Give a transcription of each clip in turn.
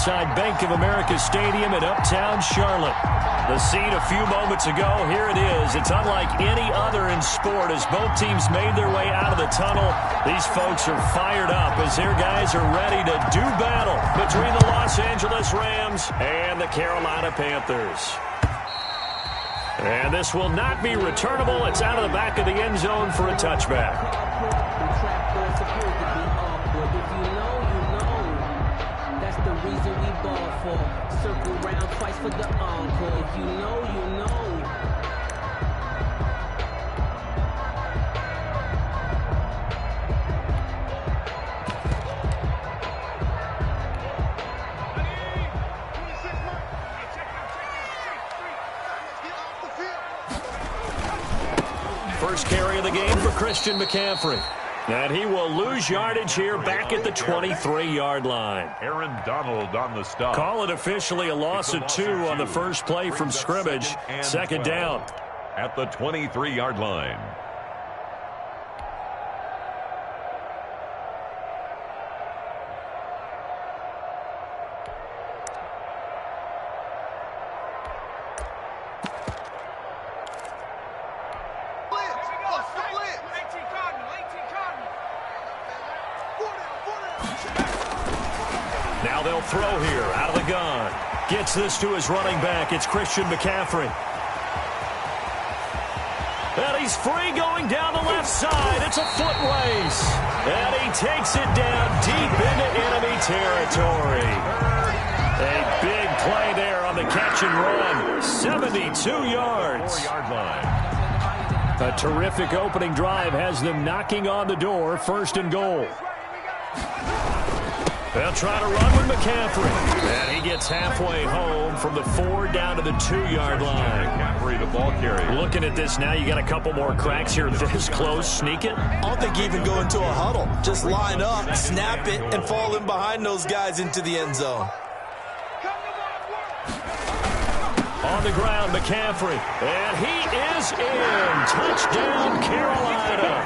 inside Bank of America Stadium in Uptown Charlotte. The scene a few moments ago, here it is. It's unlike any other in sport as both teams made their way out of the tunnel. These folks are fired up as their guys are ready to do battle between the Los Angeles Rams and the Carolina Panthers. And this will not be returnable. It's out of the back of the end zone for a touchback. Circle round twice for the encore. If you know, you know. First carry of the game for Christian McCaffrey. And he will lose yardage here back at the 23-yard line. Aaron Donald on the stop. Call it officially a loss of 2 on the first play from scrimmage. Second down. At the 23-yard line. Now they'll throw here out of the gun. Gets this to his running back. It's Christian McCaffrey. And he's free going down the left side. It's a foot race. And he takes it down deep into enemy territory. A big play there on the catch and run. 72 yards. 4-yard line. A terrific opening drive has them knocking on the door. First and goal. They'll try to run with McCaffrey. And he gets halfway home from the 4 down to the 2-yard line. McCaffrey, the ball carrier. Looking at this now, you got a couple more cracks here. This close, sneak it. I don't think even go into a huddle. Just line up, snap it, and fall in behind those guys into the end zone. On the ground, McCaffrey. And he is in. Touchdown, Carolina.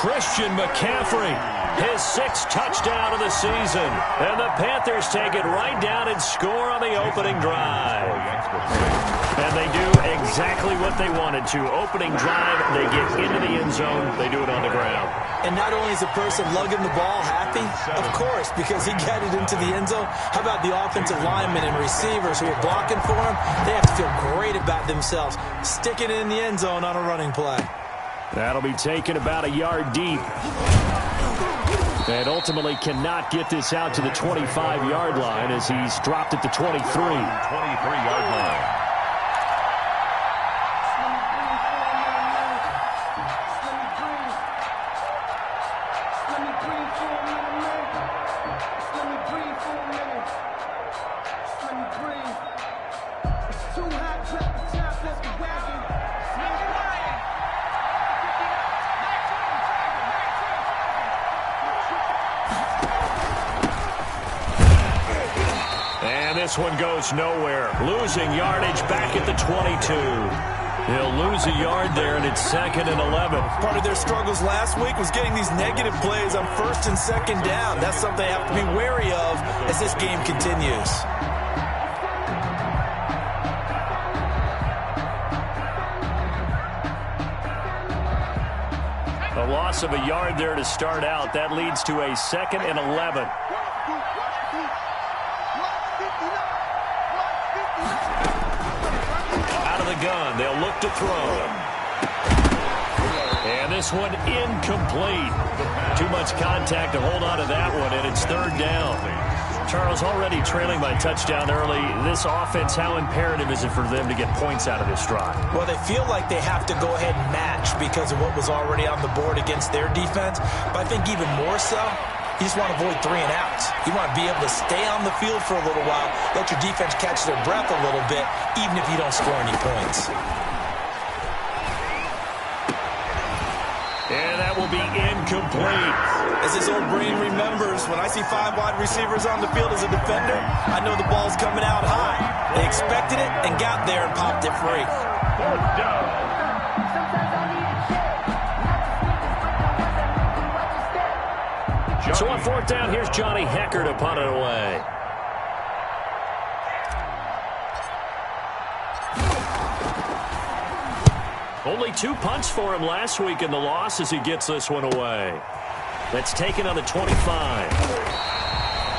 Christian McCaffrey, his 6th touchdown of the season. And the Panthers take it right down and score on the opening drive. And they do exactly what they wanted to. Opening drive, they get into the end zone. They do it on the ground. And not only is the person lugging the ball happy, of course, because he got it into the end zone. How about the offensive linemen and receivers who are blocking for him? They have to feel great about themselves, sticking it in the end zone on a running play. That'll be taken about a yard deep. And ultimately cannot get this out to the 25-yard line as he's dropped at the 23. 23-yard line. This one goes nowhere. Losing yardage back at the 22. He'll lose a yard there, and it's 2nd and 11. Part of their struggles last week was getting these negative plays on 1st and 2nd down. That's something they have to be wary of as this game continues. A loss of a yard there to start out. That leads to a 2nd and 11. Gun. They'll look to throw. And this one incomplete. Too much contact to hold on to that one, and it's 3rd down. Charles, already trailing by touchdown early. This offense, how imperative is it for them to get points out of this drive? Well, they feel like they have to go ahead and match because of what was already on the board against their defense. But I think even more so, you just want to avoid 3 and outs. You want to be able to stay on the field for a little while, let your defense catch their breath a little bit, even if you don't score any points. And that will be incomplete. As his old brain remembers, when I see 5 wide receivers on the field as a defender, I know the ball's coming out high. They expected it and got there and popped it free. 4th down. So on 4th down, here's Johnny Hecker to punt it away. Only 2 punts for him last week in the loss as he gets this one away. That's taken on the 25.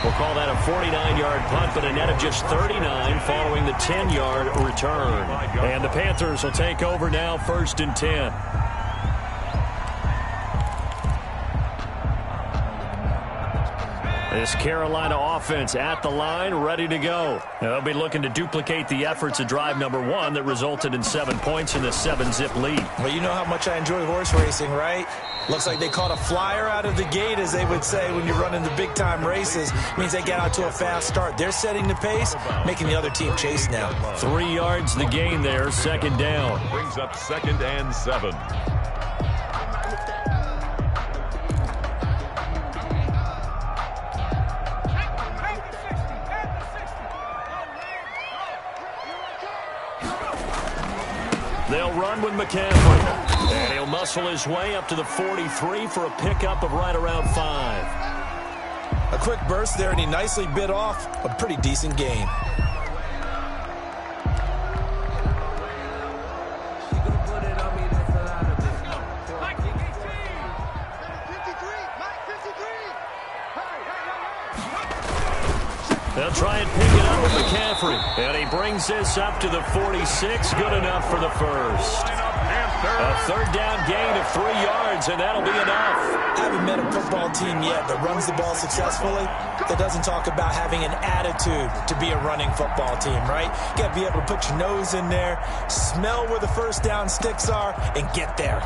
We'll call that a 49-yard punt, but a net of just 39 following the 10-yard return. And the Panthers will take over now, 1st and 10. This Carolina offense at the line, ready to go. They'll be looking to duplicate the efforts of drive number 1 that resulted in 7 points in the 7-zip lead. Well, you know how much I enjoy horse racing, right? Looks like they caught a flyer out of the gate, as they would say when you're running the big-time races. Means they get out to a fast start. They're setting the pace, making the other team chase now. 3 yards the gain there, 2nd down. Brings up 2nd and 7. They'll run with McCaffrey. And he'll muscle his way up to the 43 for a pickup of right around 5. A quick burst there, and he nicely bit off a pretty decent gain. They'll try and pick it up with McCaffrey. And he brings this up to the 46. Good enough for the first. A 3rd down gain of 3 yards, and that'll be enough. I haven't met a football team yet that runs the ball successfully that doesn't talk about having an attitude to be a running football team, right? You got to be able to put your nose in there, smell where the first down sticks are, and get there.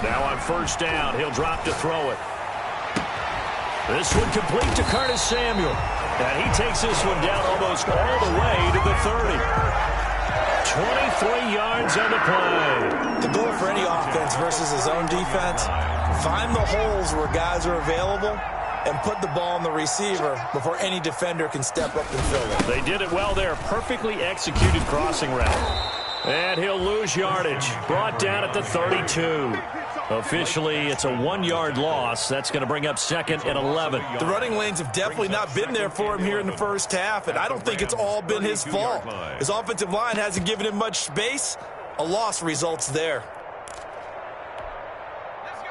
Now on 1st down, he'll drop to throw it. This one complete to Curtis Samuel. And he takes this one down almost all the way to the 30. 23 yards on the play. The goal for any offense versus his own defense, find the holes where guys are available and put the ball on the receiver before any defender can step up and fill it. They did it well there. Perfectly executed crossing route. And he'll lose yardage. Brought down at the 32. Officially, it's a 1-yard loss. That's going to bring up 2nd and 11. The running lanes have definitely not been there for him here in the first half, and I don't think it's all been his fault. His offensive line hasn't given him much space. A loss results there.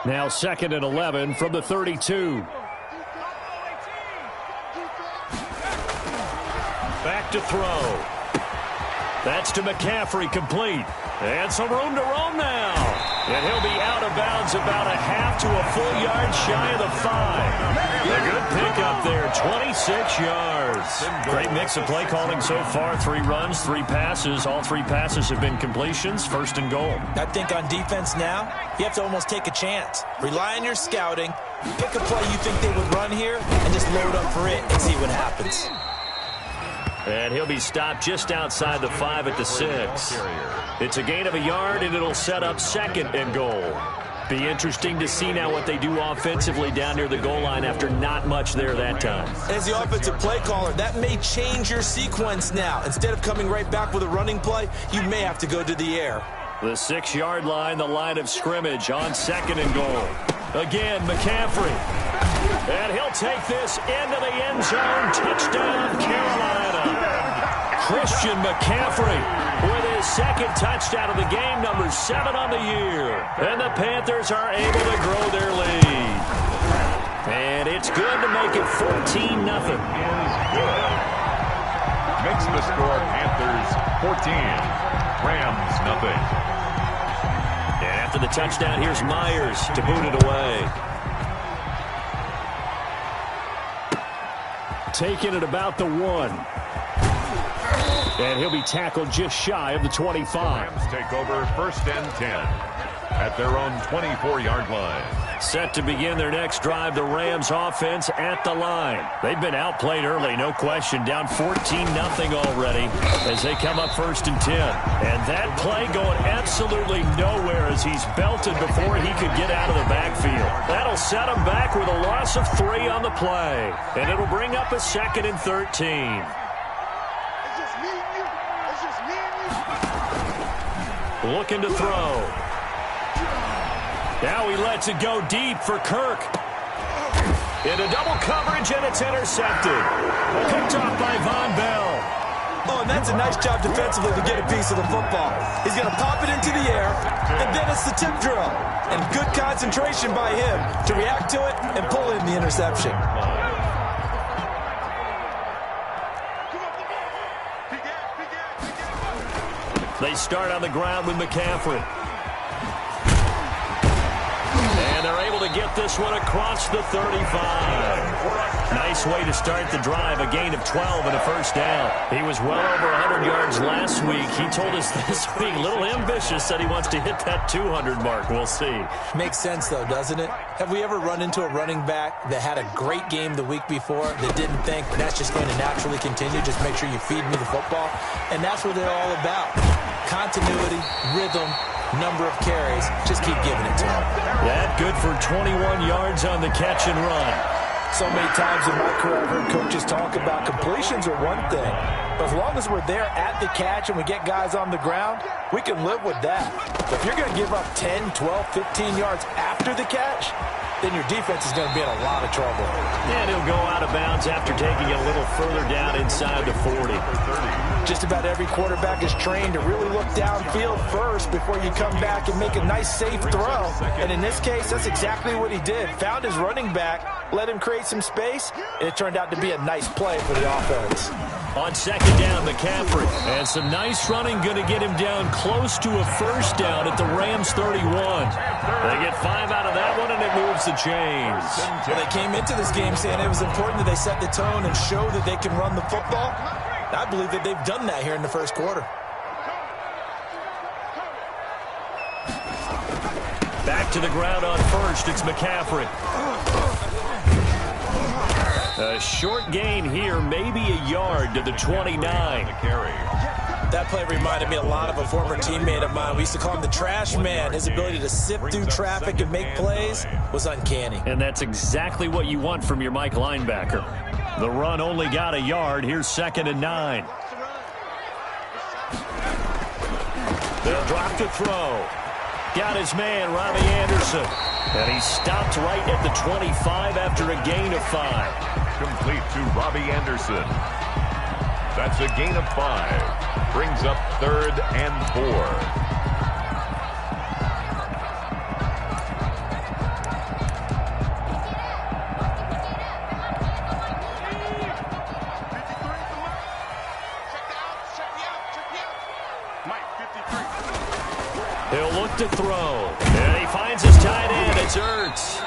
Now 2nd and 11 from the 32. Back to throw. That's to McCaffrey, complete. And some room to roam now. And he'll be out of bounds about a half to a full yard shy of the 5. A good pickup there, 26 yards. Great mix of play calling so far. 3 runs, 3 passes. All 3 passes have been completions. 1st and goal. I think on defense now, you have to almost take a chance. Rely on your scouting. Pick a play you think they would run here and just load up for it and see what happens. And he'll be stopped just outside the 5 at the 6. It's a gain of a yard, and it'll set up 2nd and goal. Be interesting to see now what they do offensively down near the goal line after not much there that time. As the offensive play caller, that may change your sequence now. Instead of coming right back with a running play, you may have to go to the air. The 6-yard line, the line of scrimmage on 2nd and goal. Again, McCaffrey. And he'll take this into the end zone. Touchdown, Carolina. Christian McCaffrey with his 2nd touchdown of the game, number 7 on the year. And the Panthers are able to grow their lead. And it's good to make it 14-0. Makes the score Panthers 14, Rams nothing. And after the touchdown, here's Myers to boot it away. Taking it about the 1. And he'll be tackled just shy of the 25. Rams take over 1st and 10 at their own 24-yard line. Set to begin their next drive, the Rams offense at the line. They've been outplayed early, no question. Down 14-0 already as they come up 1st and 10. And that play going absolutely nowhere as he's belted before he could get out of the backfield. That'll set him back with a loss of 3 on the play. And it'll bring up a 2nd and 13. Looking to throw. Now he lets it go deep for Kirk. Into double coverage, and it's intercepted. Picked off by Von Bell. Oh, and that's a nice job defensively to get a piece of the football. He's going to pop it into the air, and then it's the tip drill. And good concentration by him to react to it and pull in the interception. They start on the ground with McCaffrey. And they're able to get this one across the 35. Nice way to start the drive, a gain of 12 and a first down. He was well over 100 yards last week. He told us this week, a little ambitious, said he wants to hit that 200 mark. We'll see. Makes sense, though, doesn't it? Have we ever run into a running back that had a great game the week before that didn't think that's just going to naturally continue? Just make sure you feed me the football. And that's what they're all about. Continuity, rhythm, number of carries. Just keep giving it to him. That good for 21 yards on the catch and run. So many times in my career, I've heard coaches talk about completions are one thing. But as long as we're there at the catch and we get guys on the ground, we can live with that. But if you're going to give up 10, 12, 15 yards after the catch, then your defense is going to be in a lot of trouble. And he'll go out of bounds after taking it a little further down inside the 40. Just about every quarterback is trained to really look downfield first before you come back and make a nice, safe throw. And in this case, that's exactly what he did. Found his running back, let him create some space, and it turned out to be a nice play for the offense. On second down, McCaffrey. And some nice running going to get him down close to a first down at the Rams 31. They get 5 out of that one, and it moves the chains. Well, they came into this game saying it was important that they set the tone and show that they can run the football. I believe that they've done that here in the first quarter. Back to the ground on first. It's McCaffrey. A short gain here, maybe a yard to the 29. That play reminded me a lot of a former teammate of mine. We used to call him the trash man. His ability to sift through traffic and make plays was uncanny. And that's exactly what you want from your Mike linebacker. The run only got a yard. Here's 2nd and 9. They'll drop to throw. Got his man, Robbie Anderson. And he stopped right at the 25 after a gain of 5. Complete to Robbie Anderson. That's a gain of 5. Brings up 3rd and 4. He'll look to throw. And he finds his tight end. It's Ertz.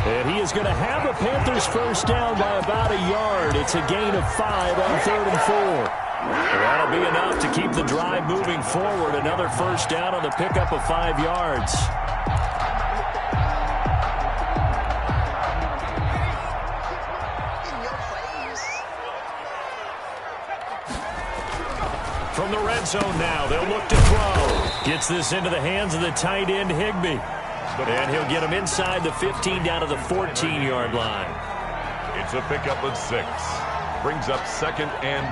And he is going to have a Panthers first down by about a yard. It's a gain of 5 on 3rd and 4. That'll be enough to keep the drive moving forward. Another first down on the pickup of 5 yards. From the red zone now, they'll look to throw. Gets this into the hands of the tight end, Higbee. And he'll get him inside the 15 down to the 14-yard line. It's a pickup of 6. Brings up 2nd and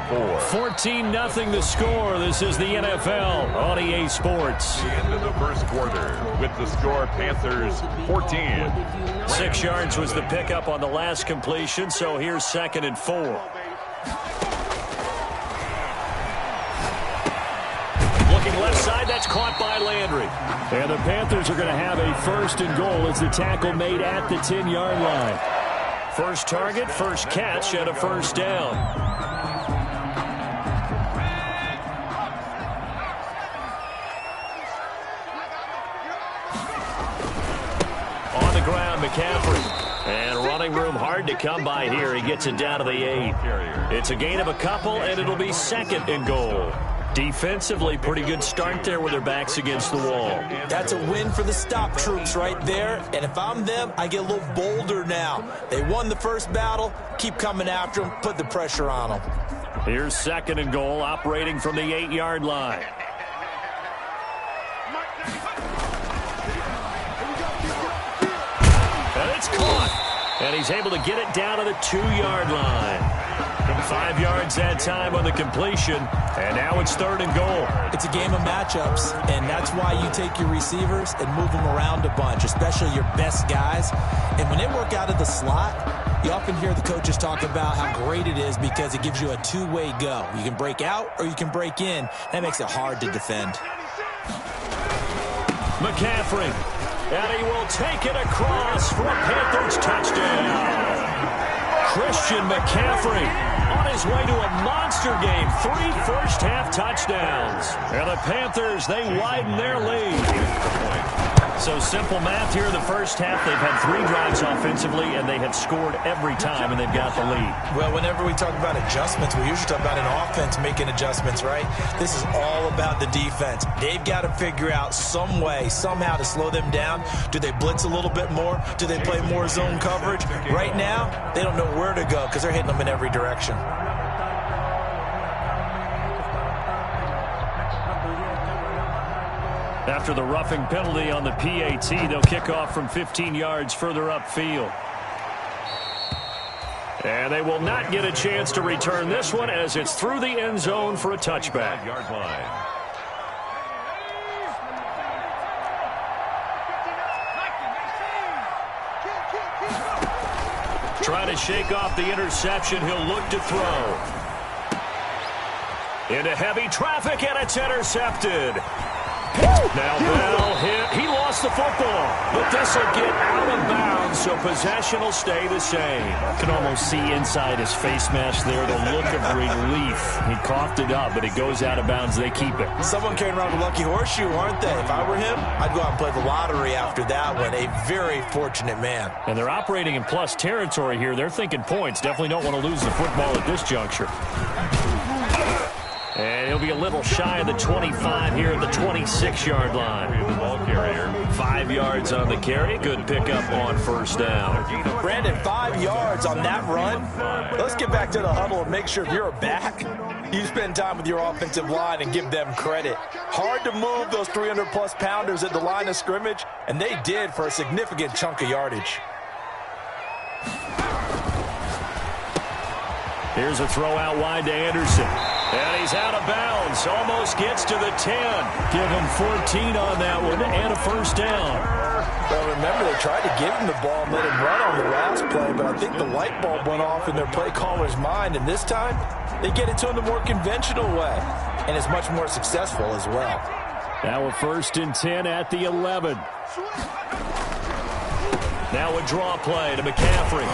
4. 14-0 the score. This is the NFL on EA Sports. The end of the first quarter with the score Panthers 14. 6 yards was the pickup on the last completion, so here's 2nd and 4. Looking left side, that's caught by Landry. And the Panthers are going to have a 1st and goal as the tackle made at the 10-yard line. First target, first catch, and a first down. On the ground, McCaffrey. And running room hard to come by here. He gets it down to the 8. It's a gain of a couple, and it'll be 2nd and goal. Defensively, pretty good start there with their backs against the wall. That's a win for the stop troops right there. And if I'm them, I get a little bolder now. They won the first battle. Keep coming after them. Put the pressure on them. Here's 2nd and goal, operating from the 8-yard line. And it's caught. And he's able to get it down to the 2-yard line. 5 yards that time on the completion, and now it's 3rd and goal. It's a game of matchups, and that's why you take your receivers and move them around a bunch, especially your best guys. And when they work out of the slot, you often hear the coaches talk about how great it is because it gives you a two-way go. You can break out or you can break in. That makes it hard to defend. McCaffrey, and he will take it across for a Panthers touchdown. Christian McCaffrey on his way to a monster game. 3 first-half touchdowns. And the Panthers, they widen their lead. So simple math here in the first half. They've had 3 drives offensively, and they have scored every time, and they've got the lead. Well, whenever we talk about adjustments, we usually talk about an offense making adjustments, right? This is all about the defense. They've got to figure out some way, somehow to slow them down. Do they blitz a little bit more? Do they play more zone coverage? Right now, they don't know where to go because they're hitting them in every direction. After the roughing penalty on the PAT, they'll kick off from 15 yards further upfield. And they will not get a chance to return this one as it's through the end zone for a touchback. 5-yard line. Trying to shake off the interception. He'll look to throw. Into heavy traffic, and it's intercepted. Now Bell hit. He lost the football, but this will get out of bounds, so possession will stay the same. I can almost see inside his face mask there the look of relief. He coughed it up, but it goes out of bounds. They keep it. Someone carrying around a lucky horseshoe, aren't they? If I were him, I'd go out and play the lottery after that one. A very fortunate man. And they're operating in plus territory here. They're thinking points. Definitely don't want to lose the football at this juncture. And he'll be a little shy of the 25 here at the 26-yard line. The ball carrier. 5 yards on the carry. Good pickup on first down. Brandon, 5 yards on that run. Let's get back to the huddle and make sure if you're a back, you spend time with your offensive line and give them credit. Hard to move those 300-plus pounders at the line of scrimmage, and they did for a significant chunk of yardage. Here's a throw out wide to Anderson. And he's out of bounds. Almost gets to the 10. Give him 14 on that one and a first down. Well, remember, they tried to give him the ball and let him run on the last play, but I think the light bulb went off in their play caller's mind, and this time they get it to him the more conventional way, and it's much more successful as well. Now a 1st and 10 at the 11. Now a draw play to McCaffrey.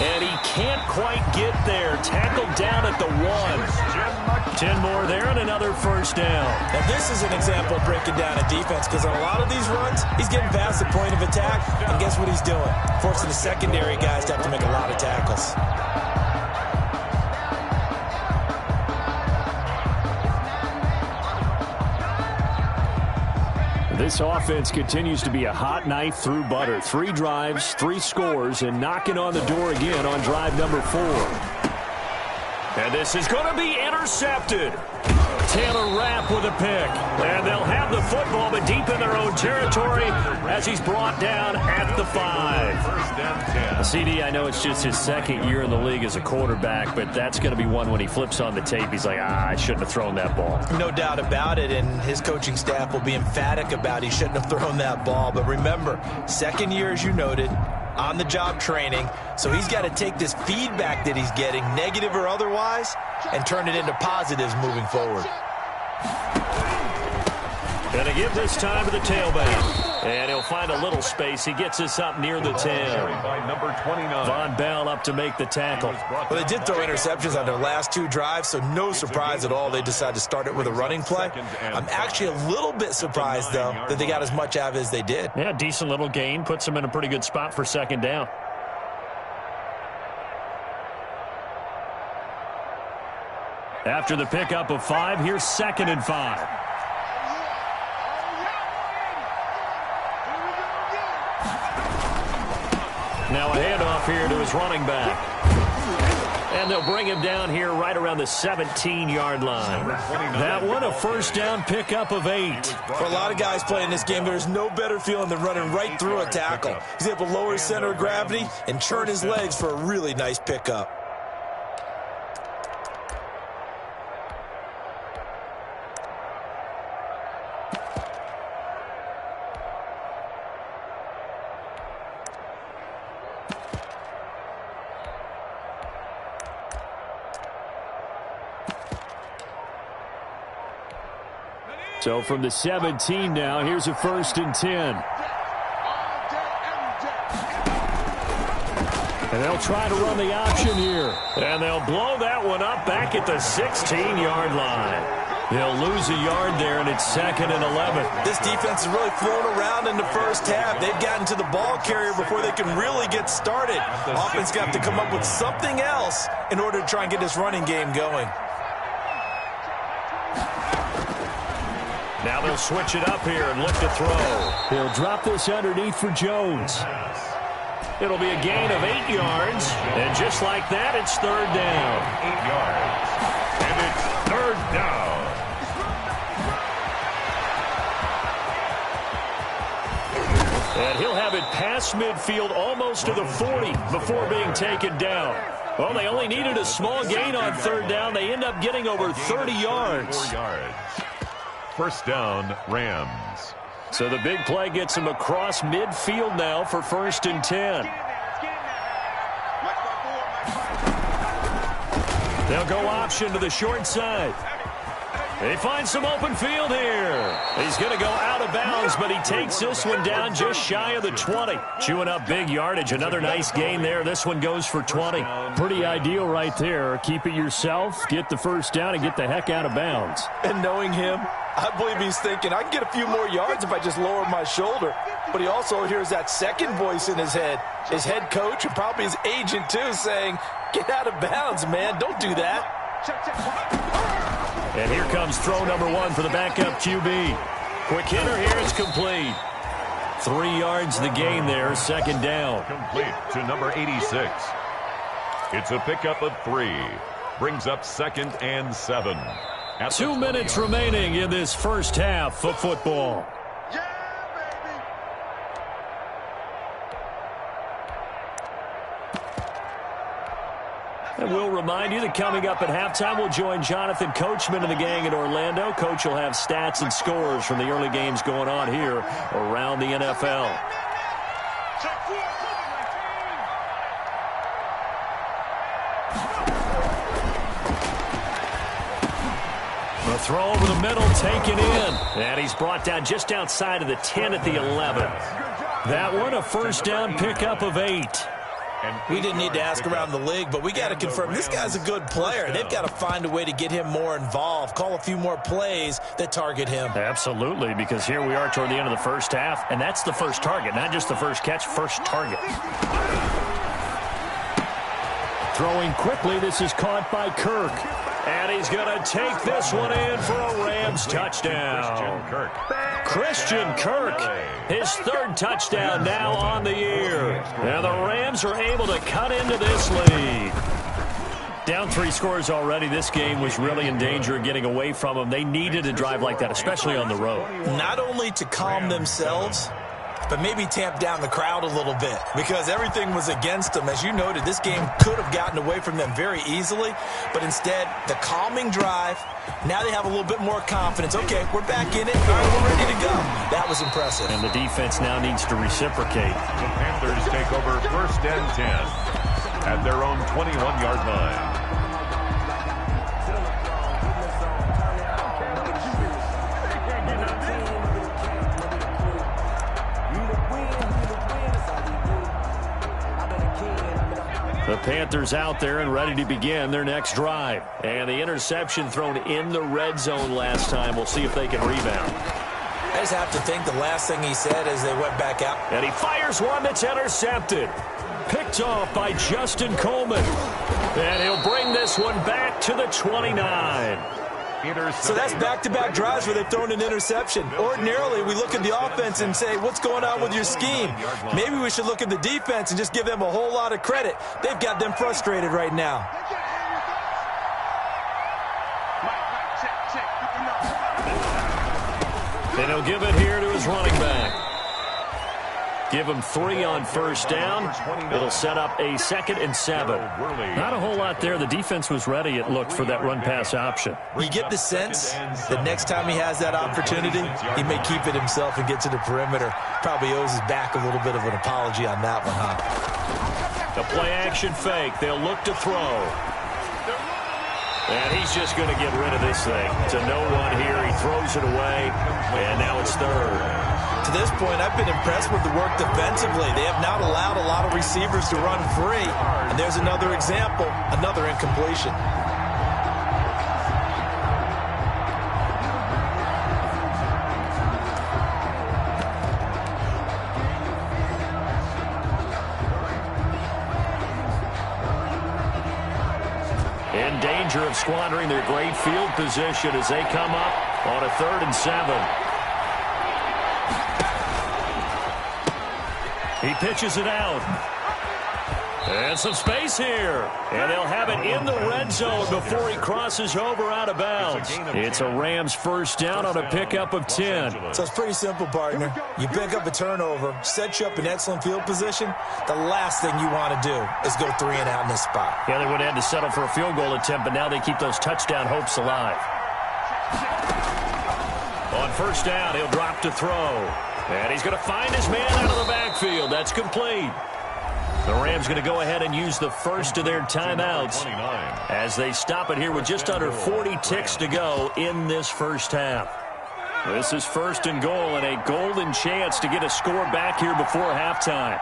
And he can't quite get there. Tackled down at the 1. 10 more there and another first down. Now this is an example of breaking down a defense because on a lot of these runs, he's getting past the point of attack. And guess what he's doing? Forcing the secondary guys to have to make a lot of tackles. This offense continues to be a hot knife through butter. 3 drives, 3 scores, and knocking on the door again on drive number 4. And this is going to be intercepted. Taylor Rapp with a pick. And they'll have the football, but deep in their own territory as he's brought down at the 5. First down 10. CD, I know it's just his 2nd year in the league as a quarterback, but that's going to be one when he flips on the tape. He's like, I shouldn't have thrown that ball. No doubt about it, and his coaching staff will be emphatic about he shouldn't have thrown that ball. But remember, 2nd year, as you noted, on-the-job training, so he's got to take this feedback that he's getting, negative or otherwise, and turn it into positives moving forward. Going to give this time to the tailback. And he'll find a little space. He gets us up near the 10. By number 29. Von Bell up to make the tackle. Well, they did throw interceptions on their last 2 drives, so no surprise at all they decided to start it with a running play. I'm actually a little bit surprised, though, that they got as much out of it as they did. Yeah, decent little gain. Puts them in a pretty good spot for 2nd down. After the pickup of 5, here's 2nd and 5. Now a handoff here to his running back. And they'll bring him down here right around the 17-yard line. That one, a first down pickup of 8. For a lot of guys playing this game, there's no better feeling than running right through a tackle. He's able to lower his center of gravity and churn his legs for a really nice pickup. So from the 17 now, here's a 1st and 10. And they'll try to run the option here. And they'll blow that one up back at the 16-yard line. They'll lose a yard there, and it's 2nd and 11. This defense has really flown around in the first half. They've gotten to the ball carrier before they can really get started. Offense got to come up with something else in order to try and get this running game going. Now they'll switch it up here and look to throw. He'll drop this underneath for Jones. It'll be a gain of 8 yards. And just like that, it's 3rd down. 8 yards. And it's 3rd down. And he'll have it past midfield almost to the 40 before being taken down. Well, they only needed a small gain on 3rd down. They end up getting over 30 yards. 4 yards. First down, Rams. So the big play gets them across midfield now for 1st and 10. They'll go option to the short side. They find some open field here. He's going to go out of bounds, but he takes this one down just shy of the 20. Chewing up big yardage. Another nice gain there. This one goes for 20. Pretty ideal right there. Keep it yourself, get the first down, and get the heck out of bounds. And knowing him, I believe he's thinking, I can get a few more yards if I just lower my shoulder. But he also hears that second voice in his head. His head coach and probably his agent, too, saying, get out of bounds, man. Don't do that. And here comes throw number 1 for the backup QB. Quick hitter here. It's complete. 3 yards the gain there. 2nd down. Complete to number 86. It's a pickup of 3. Brings up 2nd and 7. 2 minutes remaining in this first half of football. And we'll remind you that coming up at halftime, we'll join Jonathan Coachman and the gang in Orlando. Coach will have stats and scores from the early games going on here around the NFL. The throw over the middle, taken in. And he's brought down just outside of the 10 at the 11. That one, a first down pickup of 8. We didn't need to ask around the league, but we got to confirm this guy's a good player. They've got to find a way to get him more involved, call a few more plays that target him. Absolutely, because here we are toward the end of the first half, and that's the first target, not just the first catch, first target. Throwing quickly, this is caught by Kirk. And he's going to take this one in for a Rams touchdown. Christian Kirk, his 3rd touchdown now on the year. And the Rams are able to cut into this lead. Down 3 scores already. This game was really in danger of getting away from them. They needed a drive like that, especially on the road. Not only to calm themselves, but maybe tamp down the crowd a little bit because everything was against them. As you noted, this game could have gotten away from them very easily, but instead, the calming drive, now they have a little bit more confidence. Okay, we're back in it. All right, we're ready to go. That was impressive. And the defense now needs to reciprocate. The Panthers take over 1st and 10 at their own 21-yard line. The Panthers out there and ready to begin their next drive. And the interception thrown in the red zone last time. We'll see if they can rebound. I just have to think the last thing he said as they went back out. And he fires one that's intercepted. Picked off by Justin Coleman. And he'll bring this one back to the 29. So that's back-to-back drives where they've thrown an interception. Ordinarily, we look at the offense and say, what's going on with your scheme? Maybe we should look at the defense and just give them a whole lot of credit. They've got them frustrated right now. And he'll give it here to his running back. Give him 3 on first down. It'll set up a 2nd and 7. Not a whole lot there. The defense was ready, it looked, for that run-pass option. You get the sense that next time he has that opportunity, he may keep it himself and get to the perimeter. Probably owes his back a little bit of an apology on that one, huh? The play-action fake. They'll look to throw. And he's just going to get rid of this thing. To no one here. He throws it away. And now it's 3rd. To this point, I've been impressed with the work defensively. They have not allowed a lot of receivers to run free. And there's another example, another incompletion. In danger of squandering their great field position as they come up on a 3rd and 7. He pitches it out. And some space here. And they'll have it in the red zone before he crosses over out of bounds. It's a Rams first down on a pickup of 10. So it's pretty simple, partner. You pick up a turnover, set you up in excellent field position. The last thing you want to do is go 3 and out in this spot. Yeah, they would have had to settle for a field goal attempt, but now they keep those touchdown hopes alive. On first down, he'll drop to throw. And he's going to find his man out of the backfield. That's complete. The Rams going to go ahead and use the first of their timeouts as they stop it here with just under 40 ticks to go in this first half. This is 1st and goal and a golden chance to get a score back here before halftime.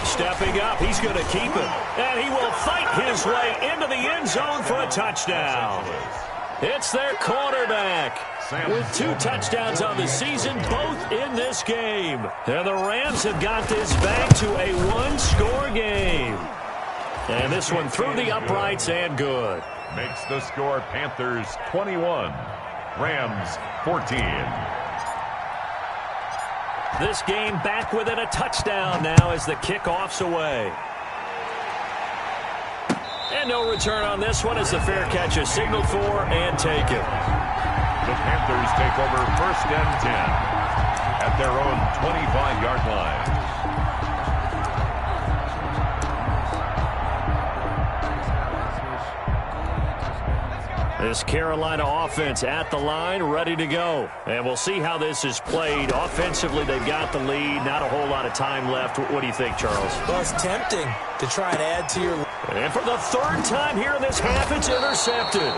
Stepping up, he's going to keep it. And he will fight his way into the end zone for a touchdown. It's their quarterback with 2 touchdowns on the season, both in this game. And the Rams have got this back to a 1-score game. And this one through the uprights and good. Makes the score Panthers 21, Rams 14. This game back within a touchdown now as the kickoff's away. And no return on this one as the fair catch is signaled for and taken. The Panthers take over 1st and 10 at their own 25-yard line. This Carolina offense at the line, ready to go. And we'll see how this is played. Offensively, they've got the lead. Not a whole lot of time left. What do you think, Charles? Well, it's tempting to try and add to your... And for the 3rd time here in this half, it's intercepted.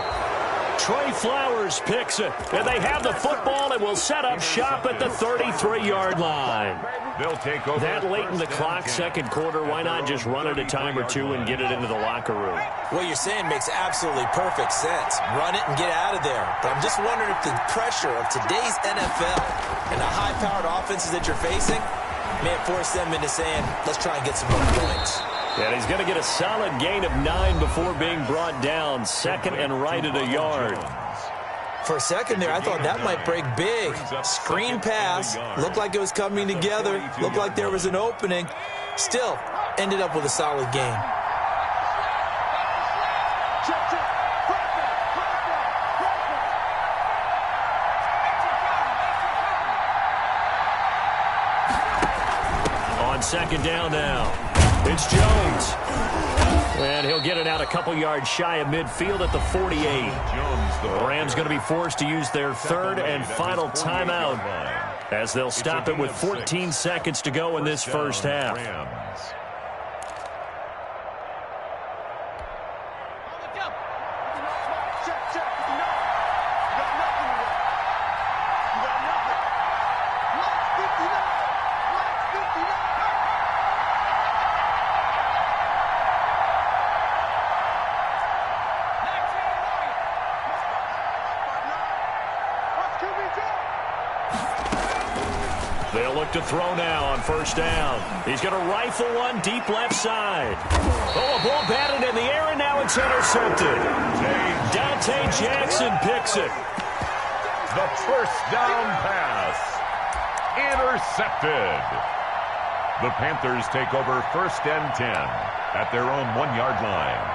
Trey Flowers picks it. And they have the football and will set up shop at the 33-yard line. They'll take over that late in the clock, 2nd quarter. Why not just run it a time or 2 and get it into the locker room? What you're saying makes absolutely perfect sense. Run it and get out of there. But I'm just wondering if the pressure of today's NFL and the high-powered offenses that you're facing may have forced them into saying, let's try and get some more points. And he's going to get a solid gain of 9 before being brought down. 2nd and right at a yard. For a second there, I thought that might break big. Screen pass. Looked like it was coming together. Looked like there was an opening. Still, ended up with a solid gain. On 2nd down now. It's Jones. And he'll get it out a couple yards shy of midfield at the 48. The Rams going to be forced to use their 3rd and final timeout as they'll stop it with 14 seconds to go in this first half. They'll look to throw now on first down. He's going to rifle one deep left side. Oh, a ball batted in the air, and now it's intercepted. Dante Jackson picks it. The first down pass. Intercepted. The Panthers take over 1st and 10 at their own 1-yard line.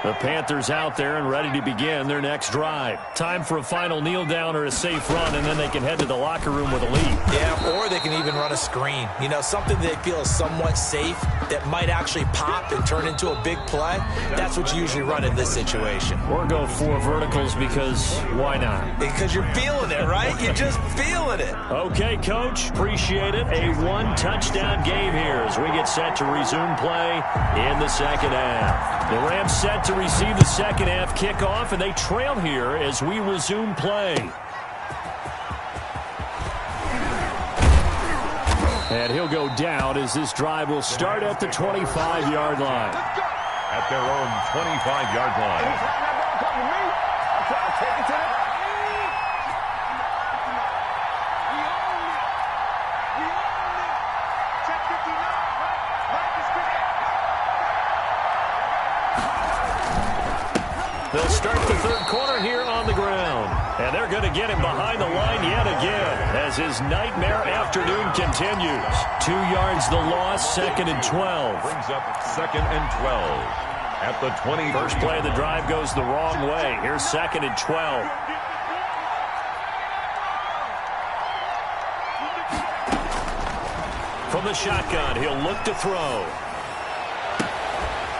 The Panthers out there and ready to begin their next drive. Time for a final kneel down or a safe run, and then they can head to the locker room with a lead. Yeah, or they can even run a screen. You know, something they feel is somewhat safe that might actually pop and turn into a big play. That's what you usually run in this situation. Or go 4 verticals because why not? Because you're feeling it, right? You're just feeling it. Okay, Coach. Appreciate it. A 1-touchdown game here as we get set to resume play in the second half. The Rams set to receive the second half kickoff, and they trail here as we resume play. And he'll go down as this drive will start at the 25-yard line. At their own 25-yard line. They'll start the third quarter here on the ground. And they're going to get him behind the line yet again as his nightmare afternoon continues. 2 yards the loss, 2nd and 12. Brings up 2nd and 12 at the 20. First play of the drive goes the wrong way. Here's 2nd and 12. From the shotgun, he'll look to throw.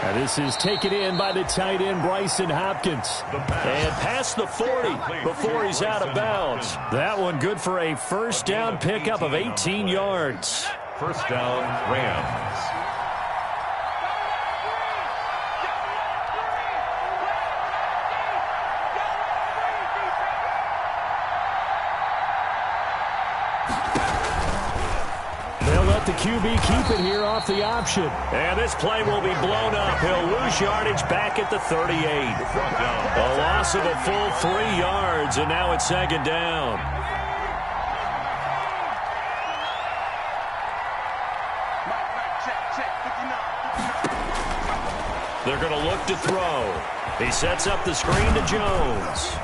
And this is taken in by the tight end, Bryson Hopkins. And past the 40 before he's out of bounds. That one good for a first down pickup of 18 yards. First down, Rams. The QB keep it here off the option. And this play will be blown up. He'll lose yardage back at the 38. A loss of a full 3 yards, and now it's 2nd down. They're going to look to throw. He sets up the screen to Jones.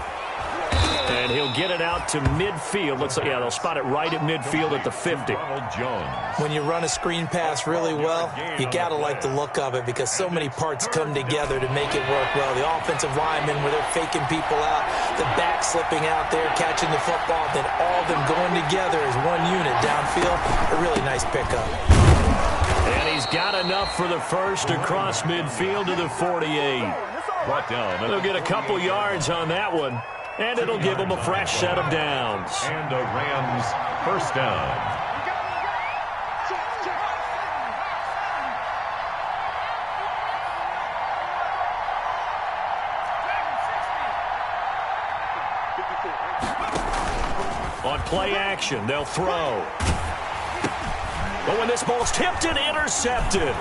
And he'll get it out to midfield. Yeah, they'll spot it right at midfield at the 50. When you run a screen pass really well, you got to like the look of it because so many parts come together to make it work well. The offensive linemen, where they're faking people out, the back slipping out there, catching the football, then all of them going together as one unit downfield. A really nice pickup. And he's got enough for the first across midfield to the 48. Brought down. They'll get a couple yards on that one. And it'll give them a fresh set of downs. And a Rams first down. On play action, they'll throw. But when this ball's tipped and intercepted.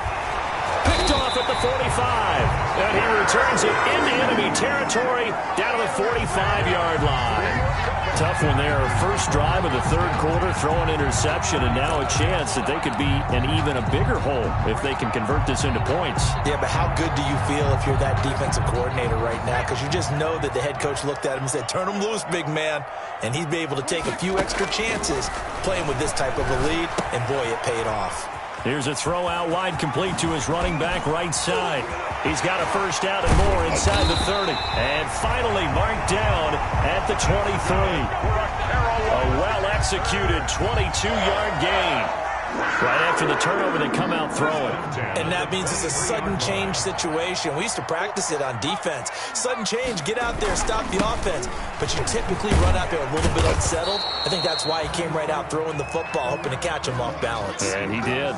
Picked off at the 45. And he returns it into enemy territory down to the 45-yard line. Tough one there. First drive of the third quarter, throw an interception, and now a chance that they could be in even a bigger hole if they can convert this into points. Yeah, but how good do you feel if you're that defensive coordinator right now? Because you just know that the head coach looked at him and said, turn him loose, big man. And he'd be able to take a few extra chances playing with this type of a lead, and boy, it paid off. Here's a throw out wide, complete to his running back right side. He's got a first down and more inside the 30. And finally marked down at the 23. A well-executed 22-yard gain. Right after the turnover, they come out throwing. And that means it's a sudden change situation. We used to practice it on defense. Sudden change, get out there, stop the offense. But you typically run out there a little bit unsettled. I think that's why he came right out throwing the football, hoping to catch him off balance. And he did.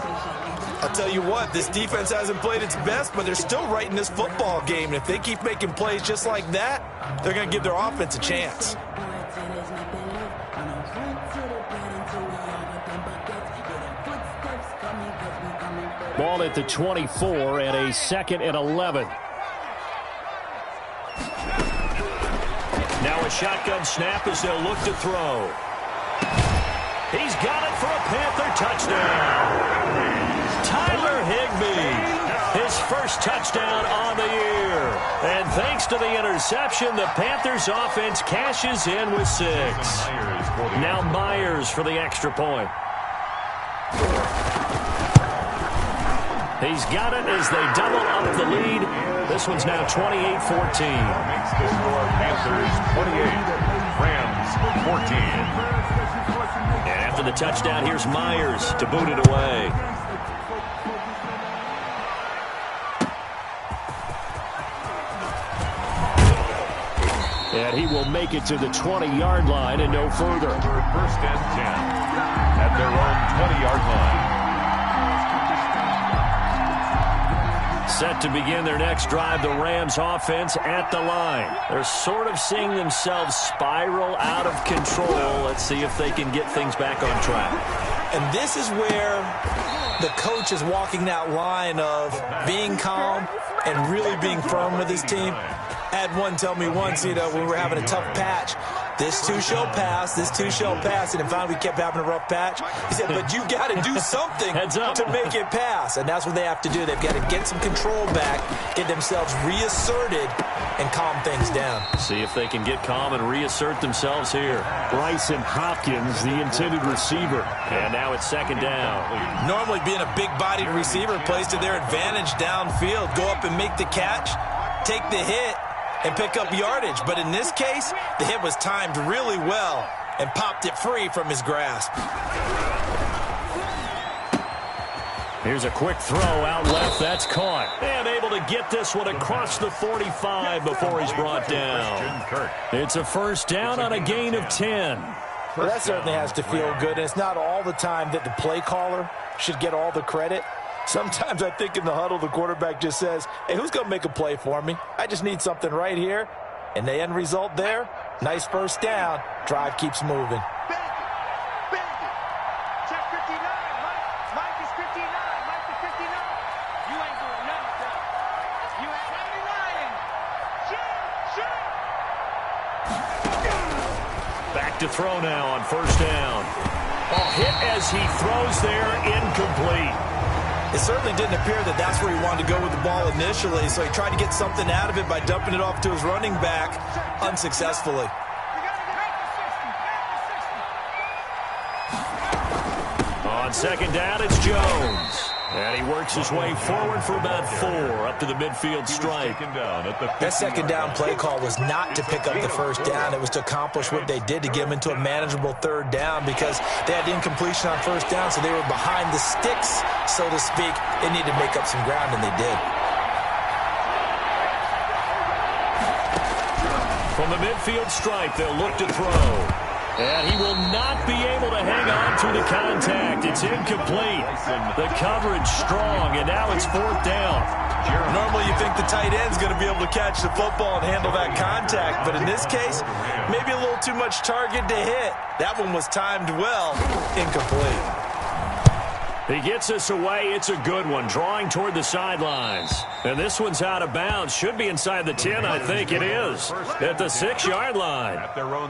I'll tell you what, this defense hasn't played its best, but they're still right in this football game. And if they keep making plays just like that, they're going to give their offense a chance. Ball at the 24 and a 2nd and 11. Now a shotgun snap as they'll look to throw. He's got it for a Panther touchdown. Tyler Higbee, his first touchdown on the year. And thanks to the interception, the Panthers offense cashes in with 6. Now Myers for the extra point. He's got it as they double up the lead. This one's now 28-14. Makes the score Panthers 28, Rams 14. And after the touchdown, here's Myers to boot it away. And he will make it to the 20-yard line and no further. First and 10 at their own 20-yard line. Set to begin their next drive, the Rams offense at the line. They're sort of seeing themselves spiral out of control. Let's see if they can get things back on track. And this is where the coach is walking that line of being calm and really being firm with his team. I had one tell me once, when we were having a tough patch, this too shall pass, this too shall pass, and then finally we kept having a rough patch. He said, but you got to do something to make it pass, and that's what they have to do. They've got to get some control back, get themselves reasserted, and calm things down. See if they can get calm and reassert themselves here. Bryson Hopkins, the intended receiver. And now it's second down. Normally being a big-bodied receiver plays to their advantage downfield. Go up and make the catch, take the hit, and pick up yardage. But in this case, the hit was timed really well and popped it free from his grasp. Here's a quick throw out left. That's caught. And able to get this one across the 45 before he's brought down. It's a first down on a gain of 10. Well, that certainly has to feel good. And it's not all the time that the play caller should get all the credit. Sometimes I think in the huddle, the quarterback just says, hey, who's going to make a play for me? I just need something right here. And the end result there, nice first down. Drive keeps moving. Check 59. Mike is 59. Mike is 59. You ain't doing nothing, bro. You ain't 79. Back to throw now on first down. Oh, hit as he throws there, incomplete. It certainly didn't appear that that's where he wanted to go with the ball initially, so he tried to get something out of it by dumping it off to his running back unsuccessfully. On second down, it's Jones. And he works his way forward for about 4 up to the midfield stripe. That second down play call was not to pick up the first down. It was to accomplish what they did to get him into a manageable third down because they had incompletion on first down, so they were behind the sticks, so to speak. They needed to make up some ground, and they did. From the midfield stripe, they'll look to throw. And he will not be able to hang on through the contact. It's incomplete. The coverage strong, and now it's fourth down. Normally you think the tight end's going to be able to catch the football and handle that contact, but in this case, maybe a little too much target to hit. That one was timed well, incomplete. He gets us away. It's a good one, drawing toward the sidelines. And this one's out of bounds. Should be inside the 10, I think it is. At the 6-yard line.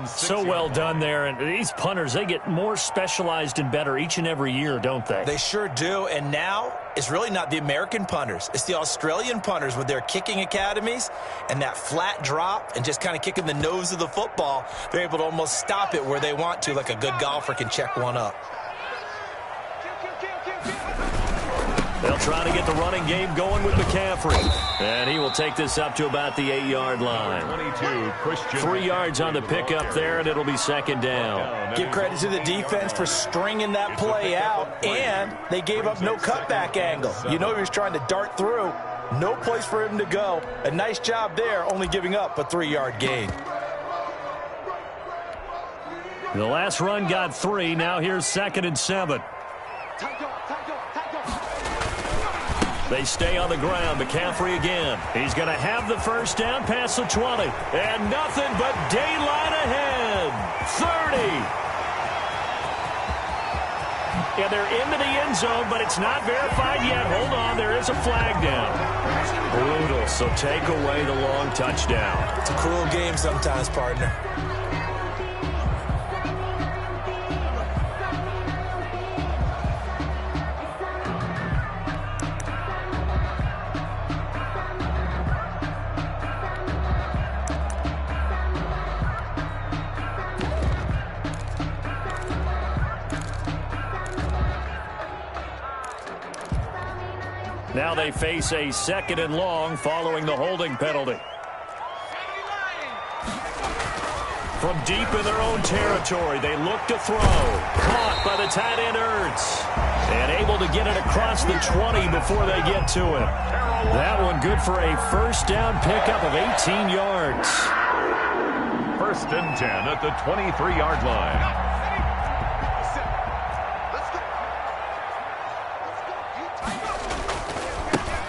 So well done there. And these punters, they get more specialized and better each and every year, don't they? They sure do. And now it's really not the American punters. It's the Australian punters with their kicking academies and that flat drop and just kind of kicking the nose of the football. They're able to almost stop it where they want to, like a good golfer can check one up. They'll try to get the running game going with McCaffrey. And he will take this up to about the 8-yard line. 3 yards on the pickup there, and it'll be second down. Give credit to the defense for stringing that play out, and they gave up no cutback angle. You know he was trying to dart through. No place for him to go. A nice job there, only giving up a 3-yard gain. The last run got 3. Now here's 2nd and 7. They stay on the ground. McCaffrey again. He's going to have the first down past the 20. And nothing but daylight ahead. 30. Yeah, they're into the end zone, but it's not verified yet. Hold on, there is a flag down. Brutal, so take away the long touchdown. It's a cruel game sometimes, partner. Now they face a 2nd and long following the holding penalty. From deep in their own territory, they look to throw. Caught by the tight end, Ertz. And able to get it across the 20 before they get to him. That one good for a first down pickup of 18 yards. 1st and 10 at the 23-yard line.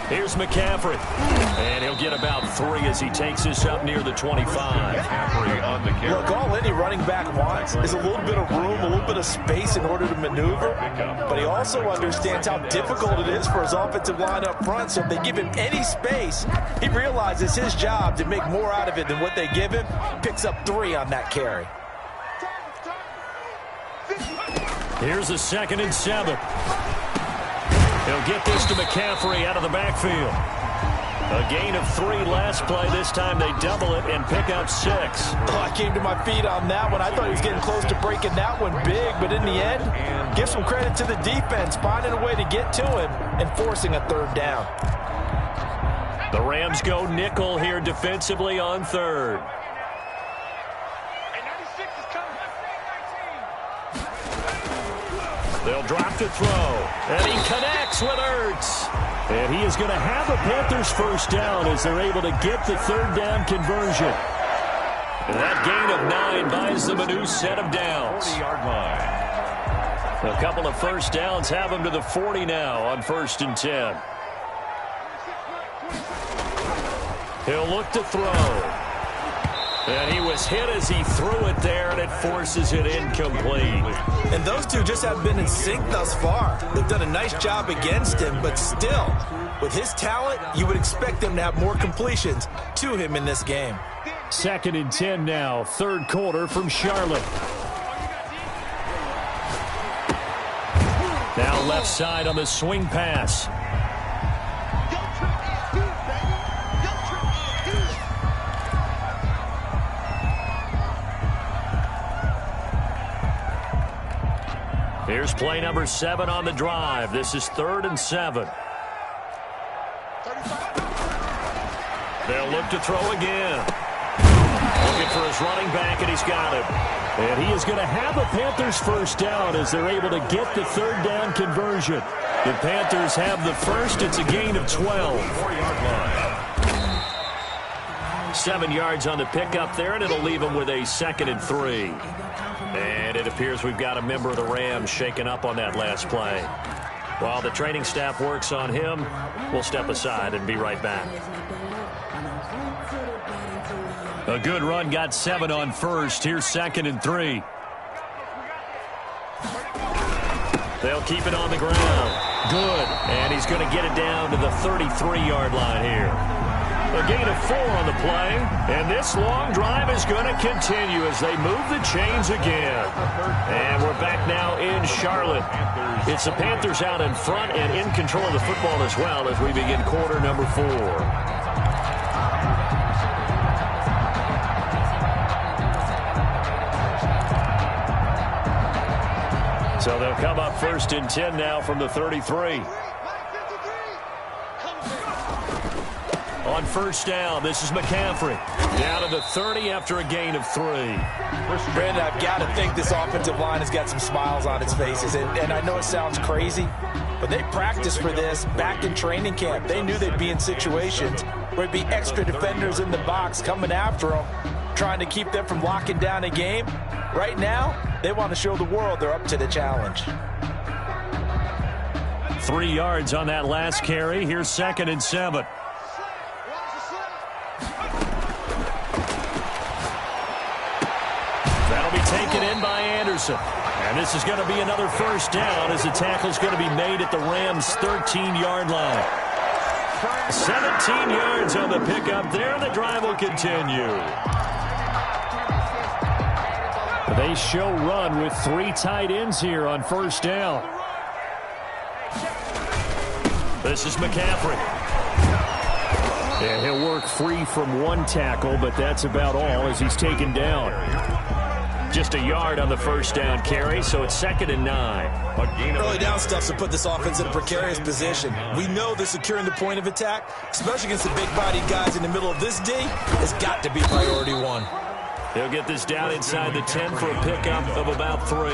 Here's McCaffrey. And he'll get about 3 as he takes this up near the 25. McCaffrey on the carry. Look, all any running back wants is a little bit of room, a little bit of space in order to maneuver. But he also understands how difficult it is for his offensive line up front. So if they give him any space, he realizes his job to make more out of it than what they give him. Picks up 3 on that carry. Here's a 2nd and 7. He'll get this to McCaffrey out of the backfield. A gain of 3 last play. This time they double it and pick up 6. Oh, I came to my feet on that one. I thought he was getting close to breaking that one big, but in the end, give some credit to the defense, finding a way to get to him and forcing a 3rd down. The Rams go nickel here defensively on 3rd. They'll drop to throw, and he connects with Ertz. And he is going to have a Panthers first down as they're able to get the 3rd down conversion. And that gain of 9 buys them a new set of downs. 40-yard line. A couple of first downs have them to the 40 now on 1st and 10. He'll look to throw. And he was hit as he threw it there, and it forces it incomplete. And those two just have been in sync thus far. They've done a nice job against him, but still, with his talent, you would expect them to have more completions to him in this game. 2nd and 10 now, 3rd quarter from Charlotte. Now left side on the swing pass. Here's play number 7 on the drive. This is 3rd and 7. They'll look to throw again. Looking for his running back, and he's got him. And he is going to have a Panthers first down as they're able to get the 3rd down conversion. The Panthers have the first. It's a gain of 12. 4-yard line. 7 yards on the pickup there, and it'll leave them with a 2nd and 3. And it appears we've got a member of the Rams shaken up on that last play. While the training staff works on him, we'll step aside and be right back. A good run, got 7 on 1st. Here's 2nd and 3. They'll keep it on the ground. Good. And he's going to get it down to the 33-yard line here. A gain of 4 on the play, and this long drive is going to continue as they move the chains again. And we're back now in Charlotte. It's the Panthers out in front and in control of the football as well as we begin quarter number 4. So they'll come up 1st and 10 now from the 33. On 1st down, this is McCaffrey. Down to the 30 after a gain of 3. Brandon, I've got to think this offensive line has got some smiles on its faces. And I know it sounds crazy, but they practiced for this back in training camp. They knew they'd be in situations where there'd be extra defenders in the box coming after them, trying to keep them from locking down a game. Right now, they want to show the world they're up to the challenge. 3 yards on that last carry. Here's 2nd and 7. That'll be taken in by Anderson. And this is going to be another first down as the tackle's going to be made at the Rams' 13-yard line. 17 yards on the pickup there, and the drive will continue. They show run with 3 tight ends here on 1st down. This is McCaffrey. And he'll work free from 1 tackle, but that's about all as he's taken down. Just a yard on the first down carry, so it's 2nd and 9. Early down stuff's to put this offense in a precarious position. We know that securing the point of attack, especially against the big-bodied guys in the middle of this D, has got to be priority one. They'll get this down inside the 10 for a pickup of about 3.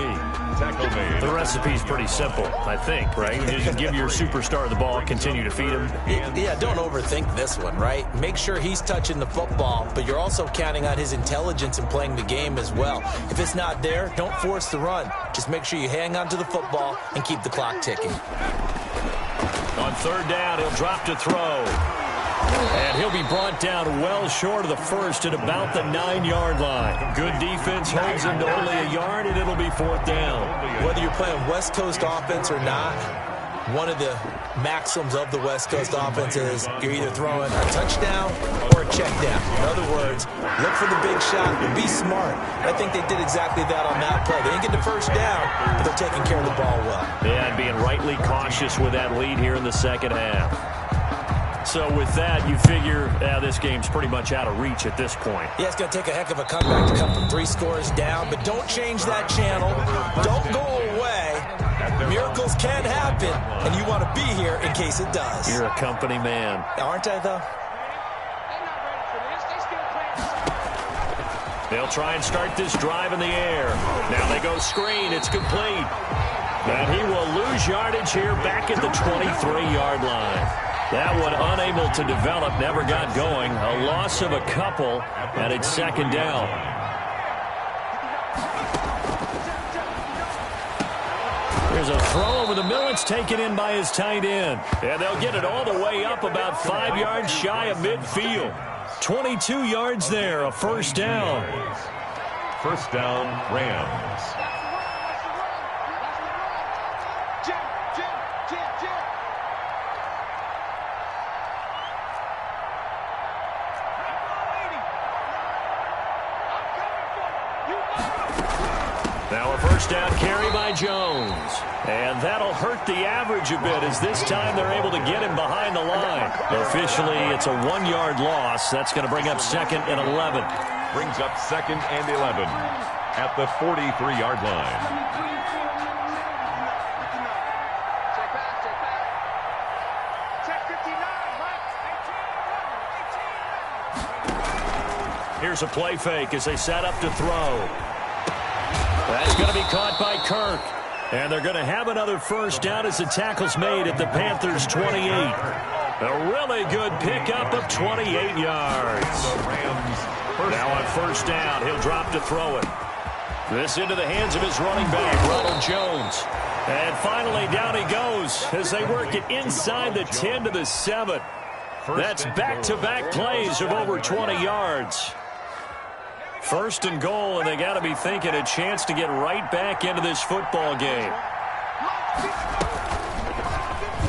The recipe's pretty simple, I think, right? You just give your superstar the ball, continue to feed him. Yeah, don't overthink this one, right? Make sure he's touching the football, but you're also counting on his intelligence in playing the game as well. If it's not there, don't force the run. Just make sure you hang on to the football and keep the clock ticking. On 3rd down, he'll drop to throw. And he'll be brought down well short of the first at about the 9-yard line. Good defense holds him to only a yard, and it'll be 4th down. Whether you're playing West Coast offense or not, one of the maxims of the West Coast offense is you're either throwing a touchdown or a check down. In other words, look for the big shot and be smart. I think they did exactly that on that play. They didn't get the first down, but they're taking care of the ball well. Yeah, and being rightly cautious with that lead here in the second half. So with that, you figure this game's pretty much out of reach at this point. Yeah, it's going to take a heck of a comeback to come from 3 scores down, but don't change that channel. Don't go away. Miracles can happen, and you want to be here in case it does. You're a company man. Aren't I, though? They'll try and start this drive in the air. Now they go screen. It's complete. And he will lose yardage here back at the 23-yard line. That one unable to develop, never got going. A loss of a couple, and it's 2nd down. There's a throw over the middle. It's taken in by his tight end. And they'll get it all the way up about 5 yards shy of midfield. 22 yards there, a 1st down. 1st down, Rams. Now a 1st down carry by Jones. And that'll hurt the average a bit as this time they're able to get him behind the line. Officially, it's a 1-yard loss. That's going to bring up 2nd and 11. Brings up 2nd and 11 at the 43-yard line. Here's a play fake as they set up to throw. That's going to be caught by Kirk. And they're going to have another 1st down as the tackle's made at the Panthers' 28. A really good pickup of 28 yards. Now on 1st down, he'll drop to throw it. This into the hands of his running back, Ronald Jones. And finally, down he goes as they work it inside the 10 to the 7. That's back-to-back plays of over 20 yards. 1st and goal, and they got to be thinking a chance to get right back into this football game.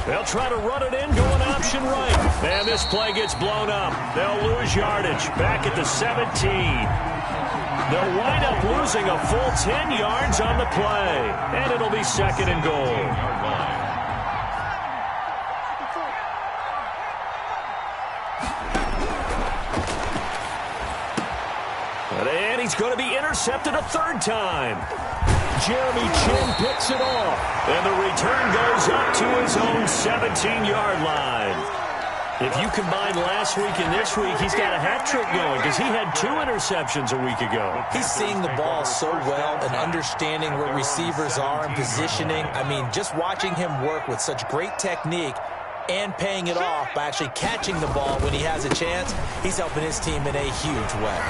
They'll try to run it in, going option right. And this play gets blown up. They'll lose yardage back at the 17. They'll wind up losing a full 10 yards on the play. And it'll be 2nd and goal. And he's going to be intercepted a 3rd time. Jeremy Chin picks it off. And the return goes up to his own 17-yard line. If you combine last week and this week, he's got a hat trick going because he had 2 interceptions a week ago. He's seeing the ball so well and understanding where receivers are and positioning. I mean, just watching him work with such great technique and paying it off by actually catching the ball when he has a chance, he's helping his team in a huge way.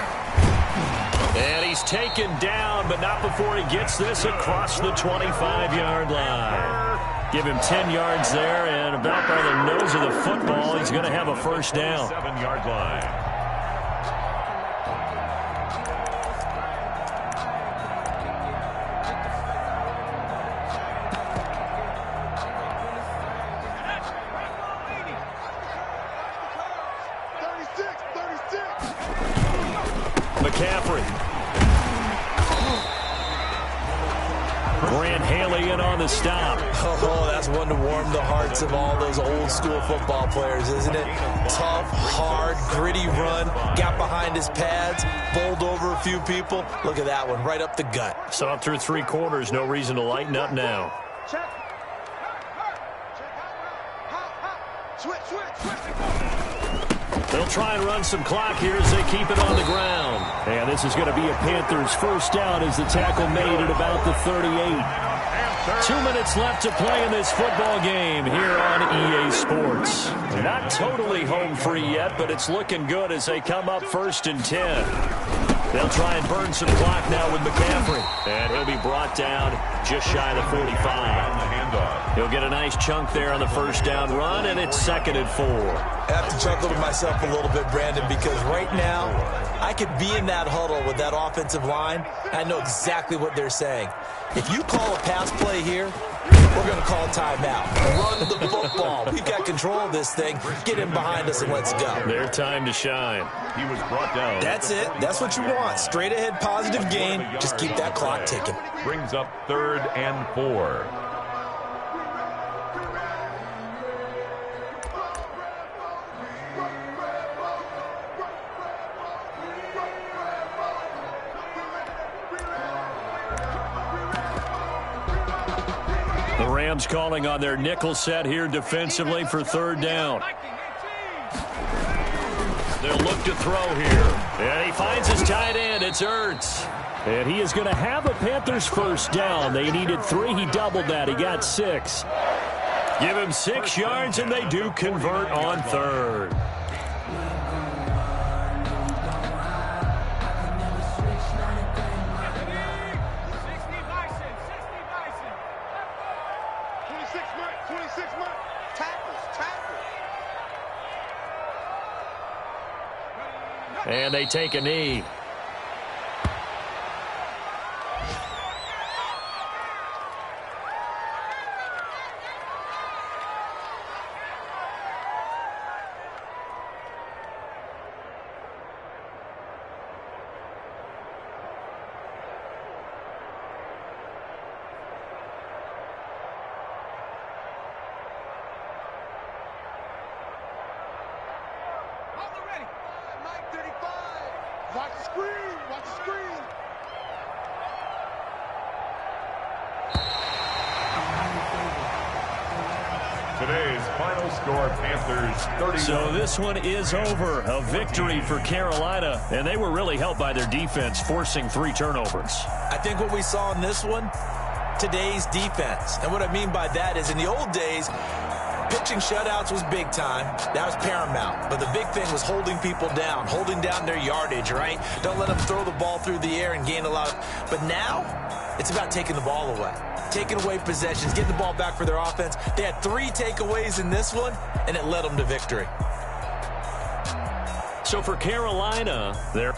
And he's taken down, but not before he gets this across the 25-yard line. Give him 10 yards there, and about by the nose of the football, he's going to have a 1st down. 7-yard line. Grant Haley in on the stop. Oh, that's one to warm the hearts of all those old school football players, isn't it? Tough, hard, gritty run, got behind his pads, bowled over a few people. Look at that one, right up the gut. So up through 3 quarters, no reason to lighten up now. Check. Switch. They'll try and run some clock here as they keep it on the ground. And this is going to be a Panthers first down as the tackle made at about the 38. 2 minutes left to play in this football game here on EA Sports. Not totally home free yet, but it's looking good as they come up 1st and 10. They'll try and burn some clock now with McCaffrey. And he'll be brought down just shy of the 45. He'll get a nice chunk there on the first down run, and it's 2nd and 4. I have to chuckle to myself a little bit, Brandon, because right now I could be in that huddle with that offensive line. I know exactly what they're saying. If you call a pass play here, we're going to call timeout. Run the football. We've got control of this thing. Get him behind us and let's go. Their time to shine. He was brought down. That's it. That's what you want. Straight ahead, positive gain. Just keep that clock ticking. Brings up 3rd and 4. The Rams calling on their nickel set here defensively for 3rd down. They'll look to throw here. And he finds his tight end. It's Ertz. And he is going to have a Panthers first down. They needed 3. He doubled that. He got 6. Give him 6 yards, and they do convert on 3rd. And they take a knee. Watch the screen. Watch the screen. Today's final score, Panthers 31. So this one is over. A victory for Carolina. And they were really helped by their defense, forcing 3 turnovers. I think what we saw in this one, today's defense. And what I mean by that is in the old days, pitching shutouts was big time. That was paramount. But the big thing was holding people down, holding down their yardage, right? Don't let them throw the ball through the air and gain a lot. But now, it's about taking the ball away. Taking away possessions, getting the ball back for their offense. They had 3 takeaways in this one, and it led them to victory. So for Carolina, they're